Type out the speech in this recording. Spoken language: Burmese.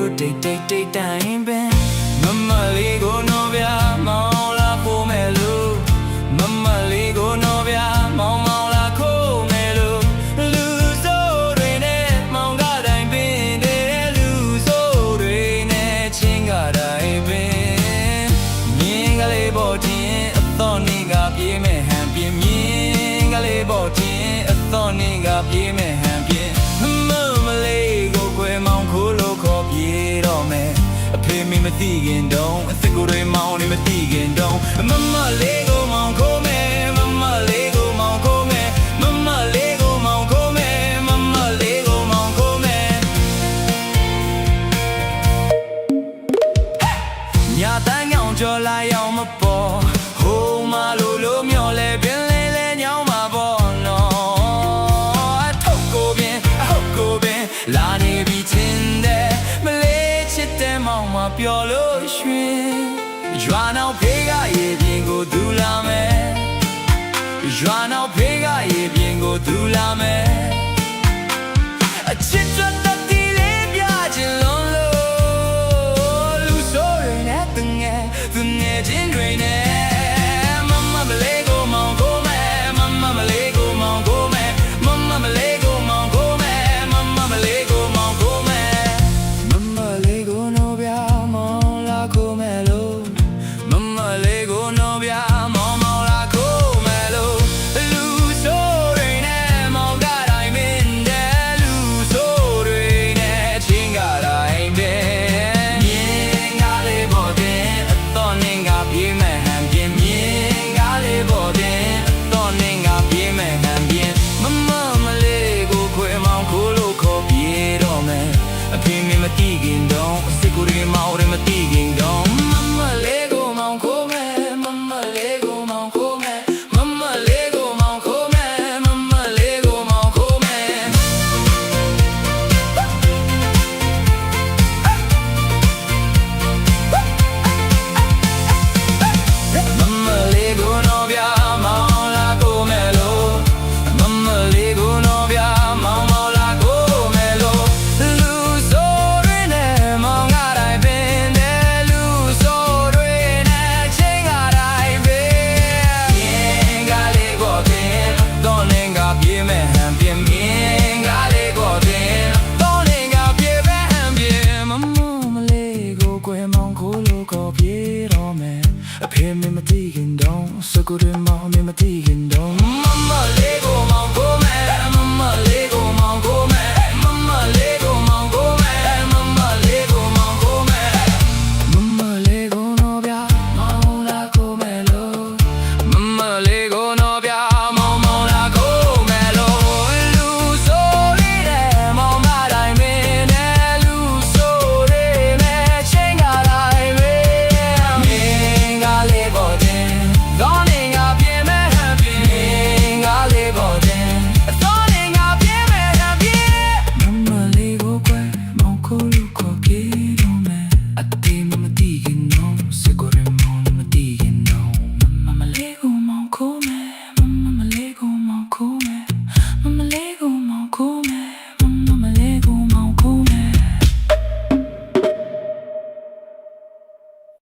လို့တိတ်တိုင်းပင်မမလေးကိုနော်ဗျာမောင်လာခိုးမယ်လို့မမလေးကိုနော်ဗျာမောင်လာခိုးမယ်လို့လူစိုးတွေနဲ့မောင်ကတိုင်းပင်တဲ့လူစိုးတွေနဲ့ချင်းကတိုင်းပင်မြင်းကလေးပေါ်တင်အတော်နေကပြေးမယ်ဟန်ပြင်းမြင်းကလေးပေါ်တင်အတော်နေကပြေးမယ်ဟန်ပြင်းမလေးကိုခွဲမောင်ခိုးလို့ခေါ်ပြေးတော့မယ်အဖေမင်းမသိခင်တုန်းအစ်ကိုတွေမောင်နေမသိခင်တုန်းမလေးကိုမောင်ခိုးမယ်မလေးကိုမောင်ခိုးမယ်မလေးကိုမောင်ခိုးမယ်မလေးကိုမောင်ခိုးမယ်ညာတန်းကြောင်ကြော်လာရောက်မပေါ်ဟိုမလို့မျောလဲပင်လဲညောင်းမှာပေါ်နော်အထုပ်ကိုပင်လာနေပြီချင်းတဲ့မလေးချစ်တဲ့မောင်မပြောလို့ရွှင်ရွာနောက်ဖေးကရေပြင်ကိုသူလာမယ်ရွာနောက်ဖေးကရေပြင်ကိုသူလာမယ်အချစ်တွတ်တတိလေးပြချင်လုံးလို့လူဆိုးတွေနဲ့သူငယ်ချင်းတွေနဲ့မလေးကိုမောင်ကိုမယ်မလေးကိုမောင်ကိုမယ်မလေးကိုမောင်ကိုမယ်မလေးကိုမောင်ကိုမယ်မလေးကိုနော်ဗျာမောင်လာကိုမယ်လို့မလေးကိုနော်ဗျာမောင်လာကိုမယ်လို့လူဆိုးတွေနဲ့မောင်ကတိုင်းမင်းတဲ့လူဆိုးတွေနဲ့ချင်းကတိုင်းပဲမြင်းကလေးပေါ်တဲ့အတော်နေကပြေးမယ်ဟန်ပြင်းမြင်းကလေးပေါ်တဲ့အတော်နေကပြေးမယ်ဟန်ပြင်းမလေးကိုခွဲမောင်ခိုးလို့ခေါ်ပြေးတော့မယ်အဖေမင်းမသိခင်တုန်းအစ်ကိုတွေမောင်တွေမသိခင်တုန်း